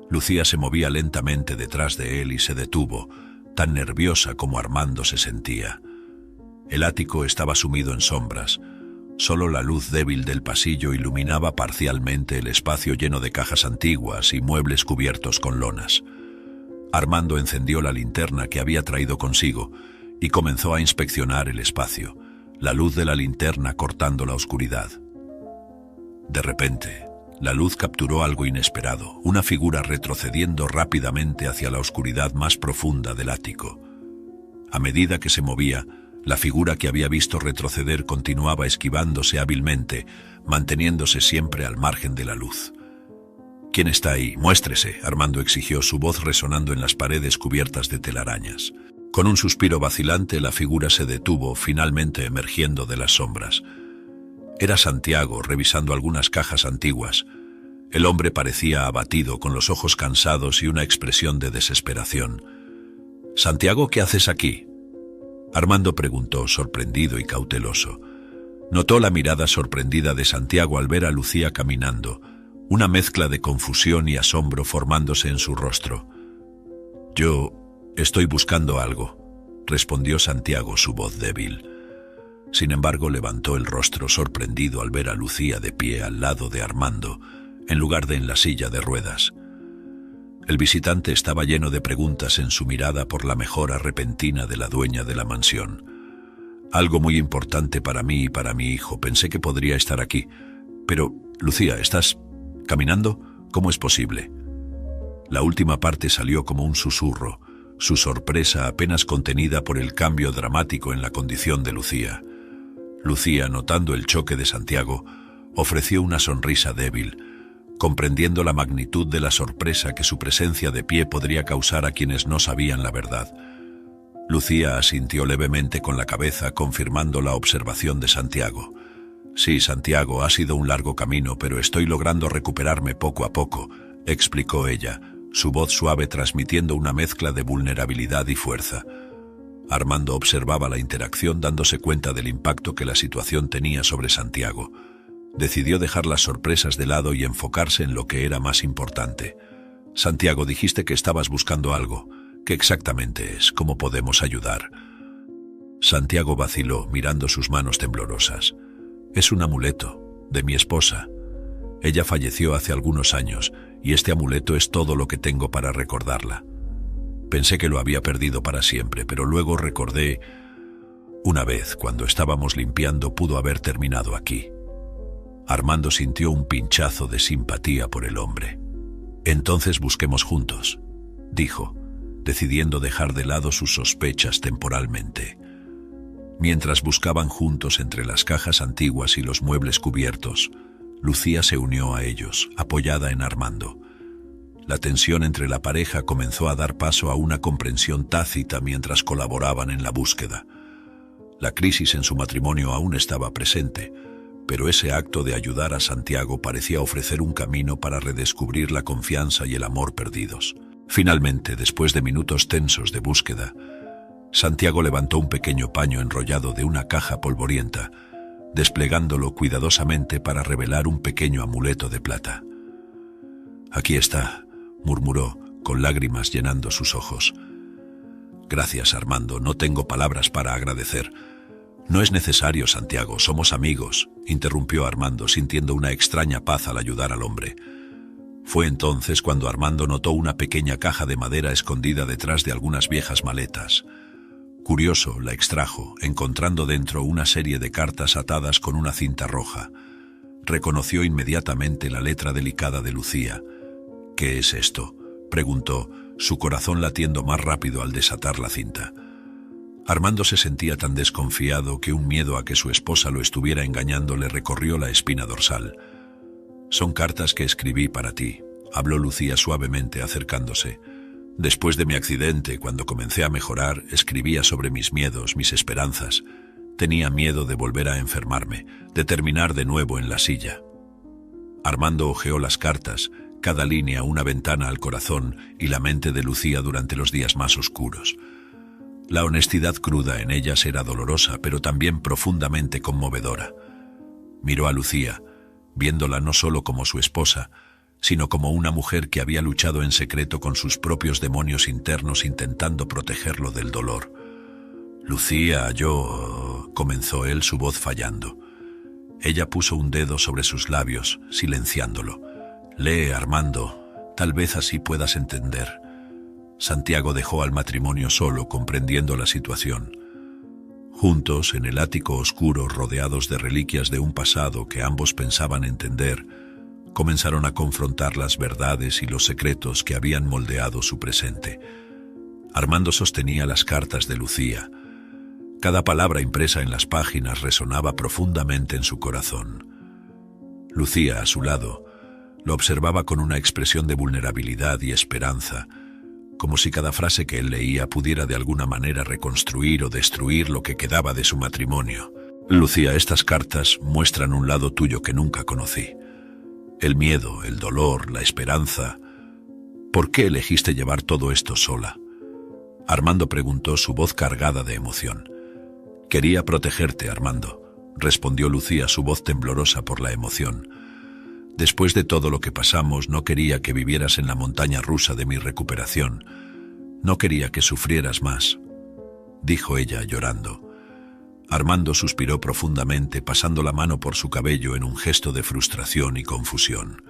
Lucía se movía lentamente detrás de él y se detuvo, tan nerviosa como Armando se sentía. El ático estaba sumido en sombras. Solo la luz débil del pasillo iluminaba parcialmente el espacio lleno de cajas antiguas y muebles cubiertos con lonas. Armando encendió la linterna que había traído consigo y comenzó a inspeccionar el espacio, la luz de la linterna cortando la oscuridad. De repente, la luz capturó algo inesperado, una figura retrocediendo rápidamente hacia la oscuridad más profunda del ático. A medida que se movía, la figura que había visto retroceder continuaba esquivándose hábilmente, manteniéndose siempre al margen de la luz. ¿Quién está ahí? Muéstrese, Armando exigió, su voz resonando en las paredes cubiertas de telarañas. Con un suspiro vacilante, la figura se detuvo, finalmente emergiendo de las sombras. Era Santiago, revisando algunas cajas antiguas. El hombre parecía abatido, con los ojos cansados y una expresión de desesperación. «Santiago, ¿qué haces aquí?», Armando preguntó, sorprendido y cauteloso. Notó la mirada sorprendida de Santiago al ver a Lucía caminando, una mezcla de confusión y asombro formándose en su rostro. «Yo estoy buscando algo», respondió Santiago, su voz débil. Sin embargo, levantó el rostro sorprendido al ver a Lucía de pie al lado de Armando, en lugar de en la silla de ruedas. El visitante estaba lleno de preguntas en su mirada por la mejora repentina de la dueña de la mansión. «Algo muy importante para mí y para mi hijo. Pensé que podría estar aquí. Pero, Lucía, ¿estás caminando? ¿Cómo es posible?». La última parte salió como un susurro, su sorpresa apenas contenida por el cambio dramático en la condición de Lucía. Lucía, notando el choque de Santiago, ofreció una sonrisa débil, comprendiendo la magnitud de la sorpresa que su presencia de pie podría causar a quienes no sabían la verdad. Lucía asintió levemente con la cabeza, confirmando la observación de Santiago. «Sí, Santiago, ha sido un largo camino, pero estoy logrando recuperarme poco a poco», explicó ella, su voz suave transmitiendo una mezcla de vulnerabilidad y fuerza. Armando observaba la interacción, dándose cuenta del impacto que la situación tenía sobre Santiago. Decidió dejar las sorpresas de lado y enfocarse en lo que era más importante. Santiago, dijiste que estabas buscando algo. ¿Qué exactamente es? ¿Cómo podemos ayudar? Santiago vaciló, mirando sus manos temblorosas. Es un amuleto, de mi esposa. Ella falleció hace algunos años, y este amuleto es todo lo que tengo para recordarla. Pensé que lo había perdido para siempre, pero luego recordé... Una vez, cuando estábamos limpiando, pudo haber terminado aquí. Armando sintió un pinchazo de simpatía por el hombre. Entonces busquemos juntos, dijo, decidiendo dejar de lado sus sospechas temporalmente. Mientras buscaban juntos entre las cajas antiguas y los muebles cubiertos, Lucía se unió a ellos, apoyada en Armando. La tensión entre la pareja comenzó a dar paso a una comprensión tácita mientras colaboraban en la búsqueda. La crisis en su matrimonio aún estaba presente, pero ese acto de ayudar a Santiago parecía ofrecer un camino para redescubrir la confianza y el amor perdidos. Finalmente, después de minutos tensos de búsqueda, Santiago levantó un pequeño paño enrollado de una caja polvorienta, desplegándolo cuidadosamente para revelar un pequeño amuleto de plata. «Aquí está», murmuró, con lágrimas llenando sus ojos. «Gracias, Armando, no tengo palabras para agradecer». «No es necesario, Santiago, somos amigos», interrumpió Armando, sintiendo una extraña paz al ayudar al hombre. Fue entonces cuando Armando notó una pequeña caja de madera escondida detrás de algunas viejas maletas. Curioso, la extrajo, encontrando dentro una serie de cartas atadas con una cinta roja. Reconoció inmediatamente la letra delicada de Lucía. «¿Qué es esto?», preguntó, su corazón latiendo más rápido al desatar la cinta. Armando se sentía tan desconfiado que un miedo a que su esposa lo estuviera engañando le recorrió la espina dorsal. «Son cartas que escribí para ti», habló Lucía suavemente acercándose. «Después de mi accidente, cuando comencé a mejorar, escribía sobre mis miedos, mis esperanzas. Tenía miedo de volver a enfermarme, de terminar de nuevo en la silla». Armando hojeó las cartas, cada línea una ventana al corazón y la mente de Lucía durante los días más oscuros. La honestidad cruda en ellas era dolorosa, pero también profundamente conmovedora. Miró a Lucía, viéndola no solo como su esposa, sino como una mujer que había luchado en secreto con sus propios demonios internos intentando protegerlo del dolor. «Lucía, comenzó él, su voz fallando. Ella puso un dedo sobre sus labios, silenciándolo. «Lee, Armando, tal vez así puedas entender». Santiago dejó al matrimonio solo, comprendiendo la situación. Juntos, en el ático oscuro, rodeados de reliquias de un pasado que ambos pensaban entender, comenzaron a confrontar las verdades y los secretos que habían moldeado su presente. Armando sostenía las cartas de Lucía. Cada palabra impresa en las páginas resonaba profundamente en su corazón. Lucía, a su lado, lo observaba con una expresión de vulnerabilidad y esperanza, como si cada frase que él leía pudiera de alguna manera reconstruir o destruir lo que quedaba de su matrimonio. «Lucía, estas cartas muestran un lado tuyo que nunca conocí. El miedo, el dolor, la esperanza. ¿Por qué elegiste llevar todo esto sola?». Armando preguntó, su voz cargada de emoción. «Quería protegerte, Armando», respondió Lucía, su voz temblorosa por la emoción. «Después de todo lo que pasamos, no quería que vivieras en la montaña rusa de mi recuperación. No quería que sufrieras más», dijo ella llorando. Armando suspiró profundamente, pasando la mano por su cabello en un gesto de frustración y confusión.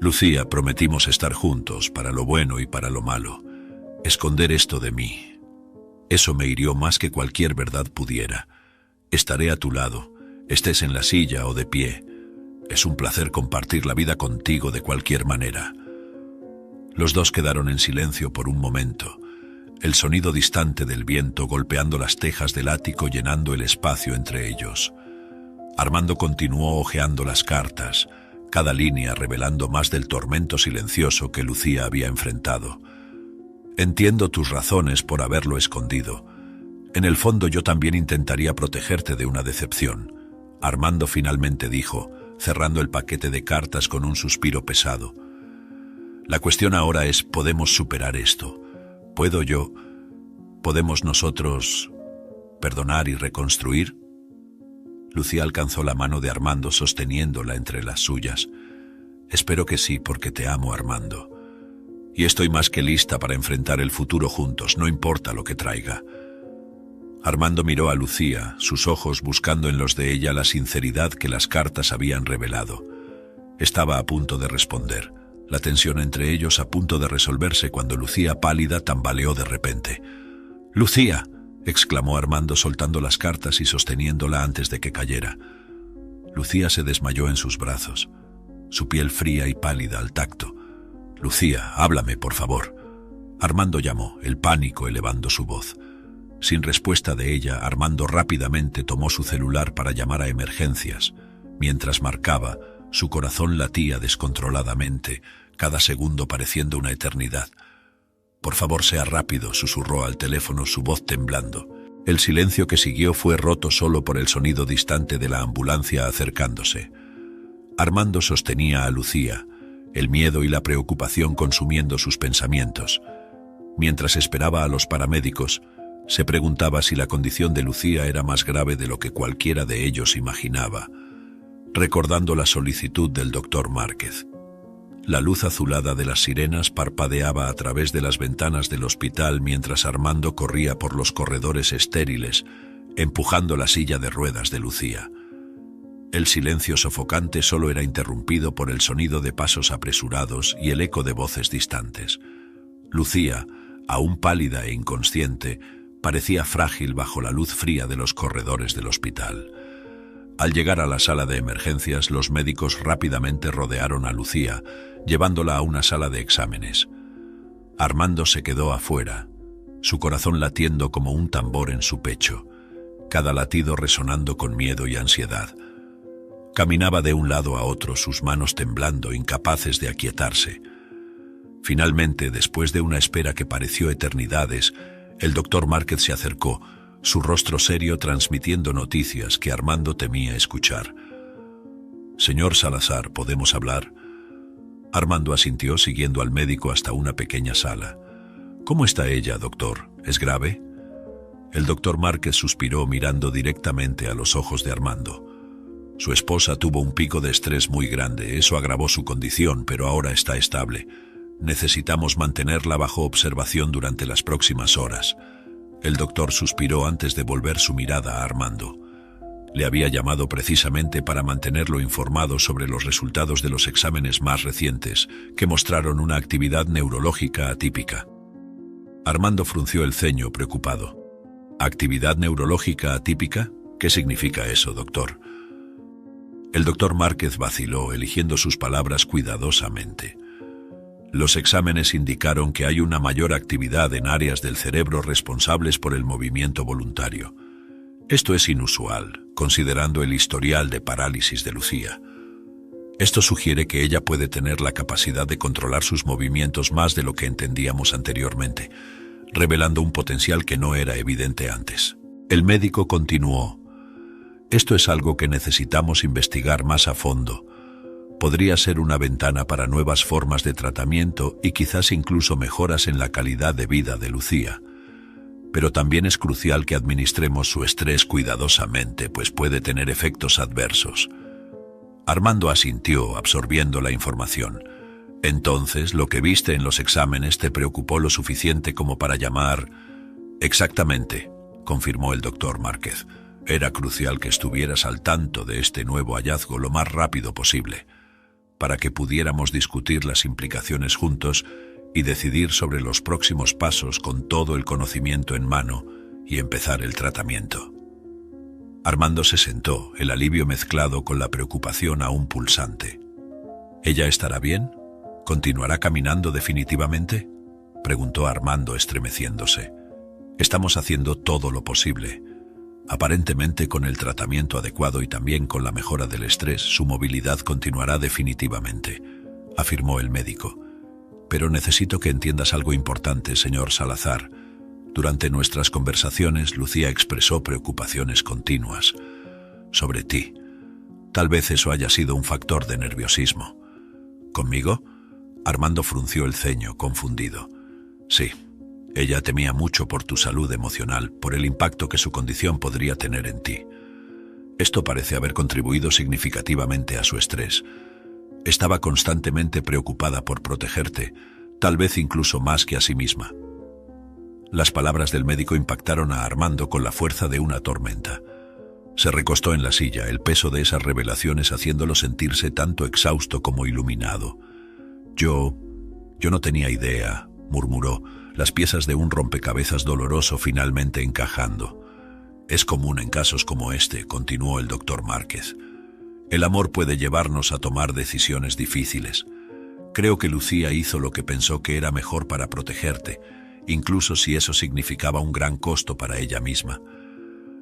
«Lucía, prometimos estar juntos, para lo bueno y para lo malo. Esconder esto de mí. Eso me hirió más que cualquier verdad pudiera. Estaré a tu lado, estés en la silla o de pie. Es un placer compartir la vida contigo de cualquier manera». Los dos quedaron en silencio por un momento, el sonido distante del viento golpeando las tejas del ático llenando el espacio entre ellos. Armando continuó hojeando las cartas, cada línea revelando más del tormento silencioso que Lucía había enfrentado. «Entiendo tus razones por haberlo escondido. En el fondo yo también intentaría protegerte de una decepción», Armando finalmente dijo, cerrando el paquete de cartas con un suspiro pesado. «La cuestión ahora es, ¿podemos superar esto? ¿Podemos nosotros perdonar y reconstruir?» Lucía alcanzó la mano de Armando sosteniéndola entre las suyas. Espero que sí, porque te amo, Armando. Y estoy más que lista para enfrentar el futuro juntos, no importa lo que traiga. Armando miró a Lucía, sus ojos buscando en los de ella la sinceridad que las cartas habían revelado. Estaba a punto de responder, la tensión entre ellos a punto de resolverse cuando Lucía, pálida, tambaleó de repente. «¡Lucía!», exclamó Armando soltando las cartas y sosteniéndola antes de que cayera. Lucía se desmayó en sus brazos, su piel fría y pálida al tacto. «Lucía, háblame, por favor». Armando llamó, el pánico elevando su voz. Sin respuesta de ella, Armando rápidamente tomó su celular para llamar a emergencias. Mientras marcaba, su corazón latía descontroladamente, cada segundo pareciendo una eternidad. «Por favor, sea rápido», susurró al teléfono, su voz temblando. El silencio que siguió fue roto solo por el sonido distante de la ambulancia acercándose. Armando sostenía a Lucía, el miedo y la preocupación consumiendo sus pensamientos. Mientras esperaba a los paramédicos, se preguntaba si la condición de Lucía era más grave de lo que cualquiera de ellos imaginaba, recordando la solicitud del doctor Márquez. La luz azulada de las sirenas parpadeaba a través de las ventanas del hospital mientras Armando corría por los corredores estériles, empujando la silla de ruedas de Lucía. El silencio sofocante solo era interrumpido por el sonido de pasos apresurados y el eco de voces distantes. Lucía, aún pálida e inconsciente, parecía frágil bajo la luz fría de los corredores del hospital. Al llegar a la sala de emergencias, los médicos rápidamente rodearon a Lucía, llevándola a una sala de exámenes. Armando se quedó afuera, su corazón latiendo como un tambor en su pecho, cada latido resonando con miedo y ansiedad. Caminaba de un lado a otro, sus manos temblando, incapaces de aquietarse. Finalmente, después de una espera que pareció eternidades, el doctor Márquez se acercó, su rostro serio transmitiendo noticias que Armando temía escuchar. «Señor Salazar, ¿podemos hablar?». Armando asintió siguiendo al médico hasta una pequeña sala. «¿Cómo está ella, doctor? ¿Es grave?». El doctor Márquez suspiró mirando directamente a los ojos de Armando. Su esposa tuvo un pico de estrés muy grande, eso agravó su condición, pero ahora está estable. Necesitamos mantenerla bajo observación durante las próximas horas. El doctor suspiró antes de volver su mirada a Armando. Le había llamado precisamente para mantenerlo informado sobre los resultados de los exámenes más recientes, que mostraron una actividad neurológica atípica. Armando frunció el ceño, preocupado. ¿Actividad neurológica atípica? ¿Qué significa eso, doctor? El doctor Márquez vaciló, eligiendo sus palabras cuidadosamente. Los exámenes indicaron que hay una mayor actividad en áreas del cerebro responsables por el movimiento voluntario. Esto es inusual, considerando el historial de parálisis de Lucía. Esto sugiere que ella puede tener la capacidad de controlar sus movimientos más de lo que entendíamos anteriormente, revelando un potencial que no era evidente antes. El médico continuó. Esto es algo que necesitamos investigar más a fondo. Podría ser una ventana para nuevas formas de tratamiento y quizás incluso mejoras en la calidad de vida de Lucía. Pero también es crucial que administremos su estrés cuidadosamente, pues puede tener efectos adversos. Armando asintió, absorbiendo la información. Entonces, lo que viste en los exámenes te preocupó lo suficiente como para llamar... Exactamente, confirmó el doctor Márquez. Era crucial que estuvieras al tanto de este nuevo hallazgo lo más rápido posible, para que pudiéramos discutir las implicaciones juntos y decidir sobre los próximos pasos con todo el conocimiento en mano y empezar el tratamiento. Armando se sentó, el alivio mezclado con la preocupación aún pulsante. ¿Ella estará bien? ¿Continuará caminando definitivamente?, preguntó Armando estremeciéndose. Estamos haciendo todo lo posible. Aparentemente, con el tratamiento adecuado y también con la mejora del estrés, su movilidad continuará definitivamente, afirmó el médico. Pero necesito que entiendas algo importante, señor Salazar. Durante nuestras conversaciones, Lucía expresó preocupaciones continuas sobre ti. Tal vez eso haya sido un factor de nerviosismo. ¿Conmigo? Armando frunció el ceño, confundido. Sí. Ella temía mucho por tu salud emocional, por el impacto que su condición podría tener en ti. Esto parece haber contribuido significativamente a su estrés. Estaba constantemente preocupada por protegerte, tal vez incluso más que a sí misma. Las palabras del médico impactaron a Armando con la fuerza de una tormenta. Se recostó en la silla, el peso de esas revelaciones haciéndolo sentirse tanto exhausto como iluminado. Yo no tenía idea, murmuró, las piezas de un rompecabezas doloroso finalmente encajando. Es común en casos como este, continuó el doctor Márquez. El amor puede llevarnos a tomar decisiones difíciles. Creo que Lucía hizo lo que pensó que era mejor para protegerte, incluso si eso significaba un gran costo para ella misma.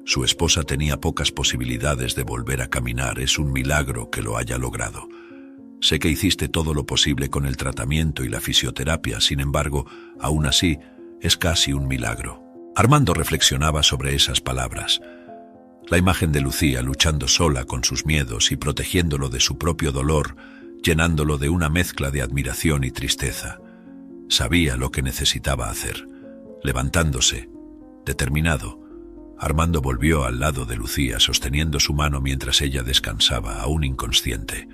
Su esposa tenía pocas posibilidades de volver a caminar, es un milagro que lo haya logrado. Sé que hiciste todo lo posible con el tratamiento y la fisioterapia, sin embargo, aún así, es casi un milagro. Armando reflexionaba sobre esas palabras. La imagen de Lucía luchando sola con sus miedos y protegiéndolo de su propio dolor, llenándolo de una mezcla de admiración y tristeza. Sabía lo que necesitaba hacer. Levantándose, determinado, Armando volvió al lado de Lucía, sosteniendo su mano mientras ella descansaba, aún inconsciente.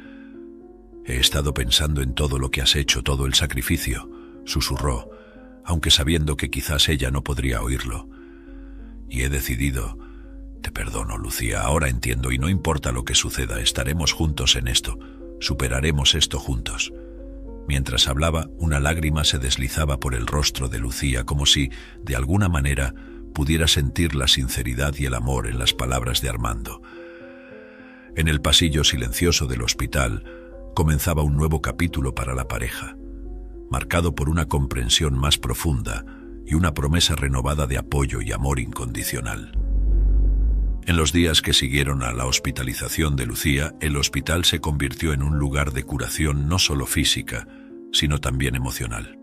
«He estado pensando en todo lo que has hecho, todo el sacrificio», susurró, aunque sabiendo que quizás ella no podría oírlo. «Y he decidido... Te perdono, Lucía, ahora entiendo y no importa lo que suceda, estaremos juntos en esto, superaremos esto juntos». Mientras hablaba, una lágrima se deslizaba por el rostro de Lucía, como si, de alguna manera, pudiera sentir la sinceridad y el amor en las palabras de Armando. En el pasillo silencioso del hospital comenzaba un nuevo capítulo para la pareja, marcado por una comprensión más profunda y una promesa renovada de apoyo y amor incondicional. En los días que siguieron a la hospitalización de Lucía, el hospital se convirtió en un lugar de curación no solo física, sino también emocional.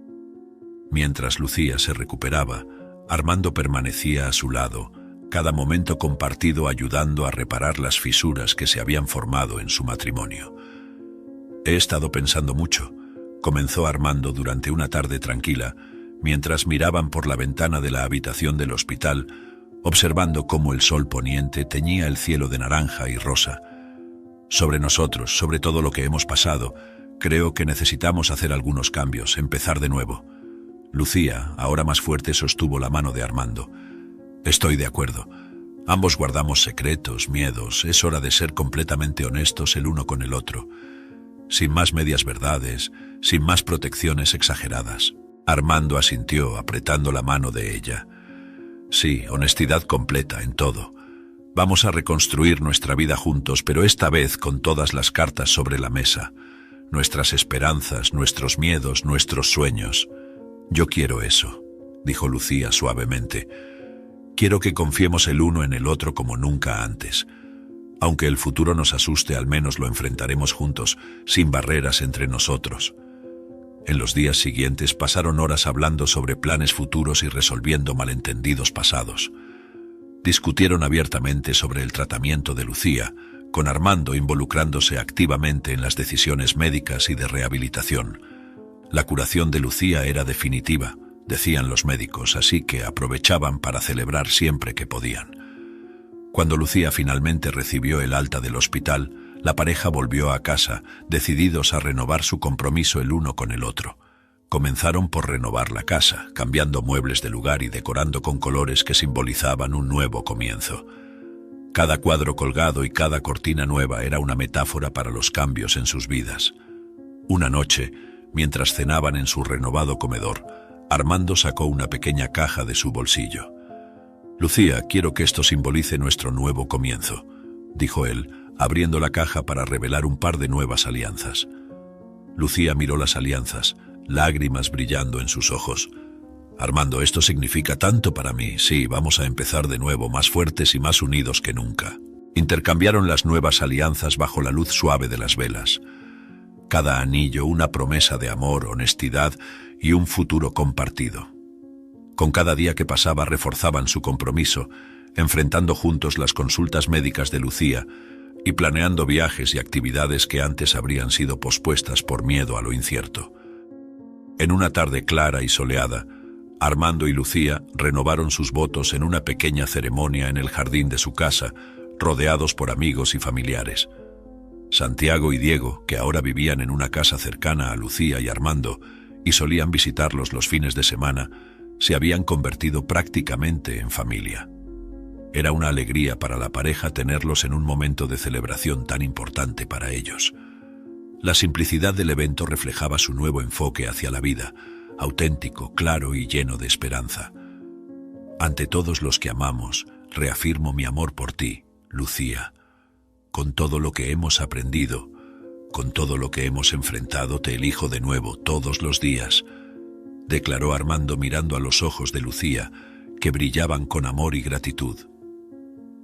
Mientras Lucía se recuperaba, Armando permanecía a su lado, cada momento compartido ayudando a reparar las fisuras que se habían formado en su matrimonio. «He estado pensando mucho», comenzó Armando durante una tarde tranquila, mientras miraban por la ventana de la habitación del hospital, observando cómo el sol poniente teñía el cielo de naranja y rosa. «Sobre nosotros, sobre todo lo que hemos pasado, creo que necesitamos hacer algunos cambios, empezar de nuevo». Lucía, ahora más fuerte, sostuvo la mano de Armando. «Estoy de acuerdo. Ambos guardamos secretos, miedos. Es hora de ser completamente honestos el uno con el otro. Sin más medias verdades, sin más protecciones exageradas». Armando asintió, apretando la mano de ella. «Sí, honestidad completa en todo. Vamos a reconstruir nuestra vida juntos, pero esta vez con todas las cartas sobre la mesa. Nuestras esperanzas, nuestros miedos, nuestros sueños». «Yo quiero eso», dijo Lucía suavemente. «Quiero que confiemos el uno en el otro como nunca antes. Aunque el futuro nos asuste, al menos lo enfrentaremos juntos, sin barreras entre nosotros». En los días siguientes pasaron horas hablando sobre planes futuros y resolviendo malentendidos pasados. Discutieron abiertamente sobre el tratamiento de Lucía, con Armando involucrándose activamente en las decisiones médicas y de rehabilitación. La curación de Lucía era definitiva, decían los médicos, así que aprovechaban para celebrar siempre que podían. Cuando Lucía finalmente recibió el alta del hospital, la pareja volvió a casa, decididos a renovar su compromiso el uno con el otro. Comenzaron por renovar la casa, cambiando muebles de lugar y decorando con colores que simbolizaban un nuevo comienzo. Cada cuadro colgado y cada cortina nueva era una metáfora para los cambios en sus vidas. Una noche, mientras cenaban en su renovado comedor, Armando sacó una pequeña caja de su bolsillo. «Lucía, quiero que esto simbolice nuestro nuevo comienzo», dijo él, abriendo la caja para revelar un par de nuevas alianzas. Lucía miró las alianzas, lágrimas brillando en sus ojos. «Armando, esto significa tanto para mí. Sí, vamos a empezar de nuevo, más fuertes y más unidos que nunca». Intercambiaron las nuevas alianzas bajo la luz suave de las velas. Cada anillo una promesa de amor, honestidad y un futuro compartido. Con cada día que pasaba reforzaban su compromiso, enfrentando juntos las consultas médicas de Lucía y planeando viajes y actividades que antes habrían sido pospuestas por miedo a lo incierto. En una tarde clara y soleada, Armando y Lucía renovaron sus votos en una pequeña ceremonia en el jardín de su casa, rodeados por amigos y familiares. Santiago y Diego, que ahora vivían en una casa cercana a Lucía y Armando y solían visitarlos los fines de semana, se habían convertido prácticamente en familia. Era una alegría para la pareja tenerlos en un momento de celebración tan importante para ellos. La simplicidad del evento reflejaba su nuevo enfoque hacia la vida, auténtico, claro y lleno de esperanza. Ante todos los que amamos, reafirmo mi amor por ti, Lucía. Con todo lo que hemos aprendido, con todo lo que hemos enfrentado, te elijo de nuevo todos los días, declaró Armando mirando a los ojos de Lucía, que brillaban con amor y gratitud.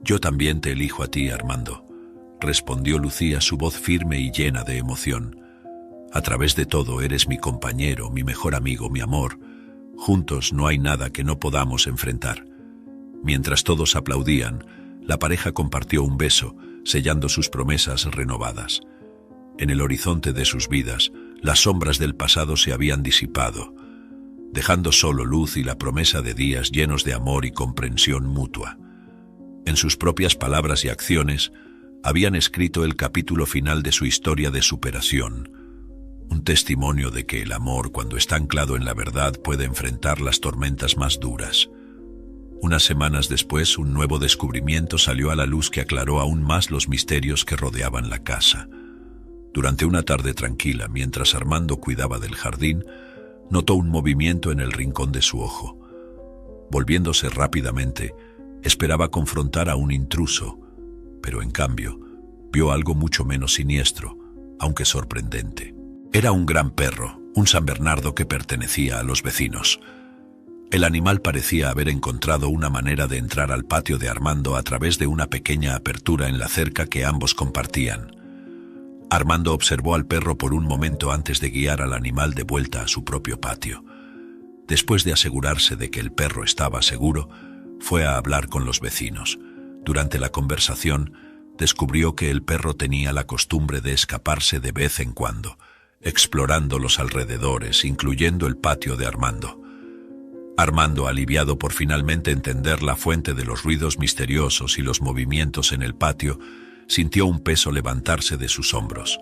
Yo también te elijo a ti, Armando, respondió Lucía, su voz firme y llena de emoción. A través de todo eres mi compañero, mi mejor amigo, mi amor. Juntos no hay nada que no podamos enfrentar. Mientras todos aplaudían, la pareja compartió un beso, sellando sus promesas renovadas. En el horizonte de sus vidas, las sombras del pasado se habían disipado, dejando solo luz y la promesa de días llenos de amor y comprensión mutua. En sus propias palabras y acciones, habían escrito el capítulo final de su historia de superación, un testimonio de que el amor, cuando está anclado en la verdad, puede enfrentar las tormentas más duras. Unas semanas después, un nuevo descubrimiento salió a la luz que aclaró aún más los misterios que rodeaban la casa. Durante una tarde tranquila, mientras Armando cuidaba del jardín, notó un movimiento en el rincón de su ojo. Volviéndose rápidamente, esperaba confrontar a un intruso, pero en cambio, vio algo mucho menos siniestro, aunque sorprendente. Era un gran perro, un San Bernardo que pertenecía a los vecinos. El animal parecía haber encontrado una manera de entrar al patio de Armando a través de una pequeña apertura en la cerca que ambos compartían. Armando observó al perro por un momento antes de guiar al animal de vuelta a su propio patio. Después de asegurarse de que el perro estaba seguro, fue a hablar con los vecinos. Durante la conversación, descubrió que el perro tenía la costumbre de escaparse de vez en cuando, explorando los alrededores, incluyendo el patio de Armando. Armando, aliviado por finalmente entender la fuente de los ruidos misteriosos y los movimientos en el patio, sintió un peso levantarse de sus hombros.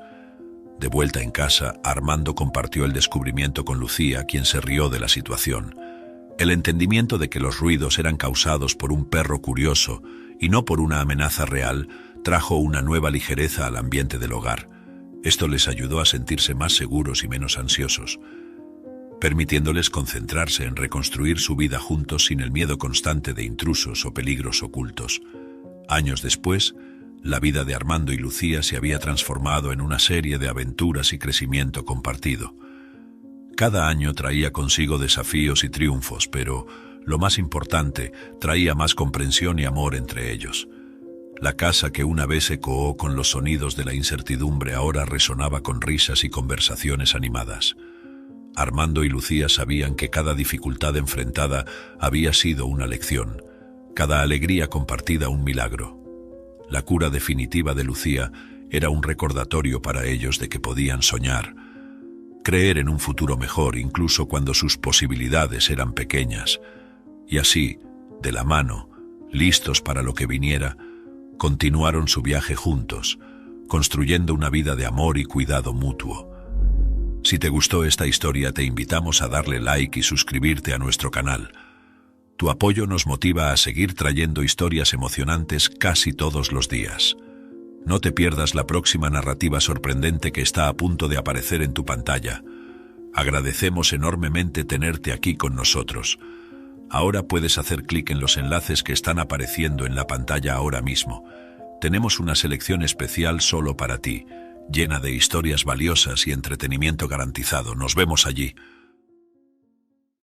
De vuelta en casa, Armando compartió el descubrimiento con Lucía, quien se rió de la situación. El entendimiento de que los ruidos eran causados por un perro curioso y no por una amenaza real trajo una nueva ligereza al ambiente del hogar. Esto les ayudó a sentirse más seguros y menos ansiosos, permitiéndoles concentrarse en reconstruir su vida juntos sin el miedo constante de intrusos o peligros ocultos. Años después, la vida de Armando y Lucía se había transformado en una serie de aventuras y crecimiento compartido. Cada año traía consigo desafíos y triunfos, pero, lo más importante, traía más comprensión y amor entre ellos. La casa que una vez ecoó con los sonidos de la incertidumbre ahora resonaba con risas y conversaciones animadas. Armando y Lucía sabían que cada dificultad enfrentada había sido una lección, cada alegría compartida un milagro. La cura definitiva de Lucía era un recordatorio para ellos de que podían soñar, creer en un futuro mejor incluso cuando sus posibilidades eran pequeñas. Y así, de la mano, listos para lo que viniera, continuaron su viaje juntos, construyendo una vida de amor y cuidado mutuo. Si te gustó esta historia, te invitamos a darle like y suscribirte a nuestro canal. Tu apoyo nos motiva a seguir trayendo historias emocionantes casi todos los días. No te pierdas la próxima narrativa sorprendente que está a punto de aparecer en tu pantalla. Agradecemos enormemente tenerte aquí con nosotros. Ahora puedes hacer clic en los enlaces que están apareciendo en la pantalla ahora mismo. Tenemos una selección especial solo para ti, llena de historias valiosas y entretenimiento garantizado. Nos vemos allí.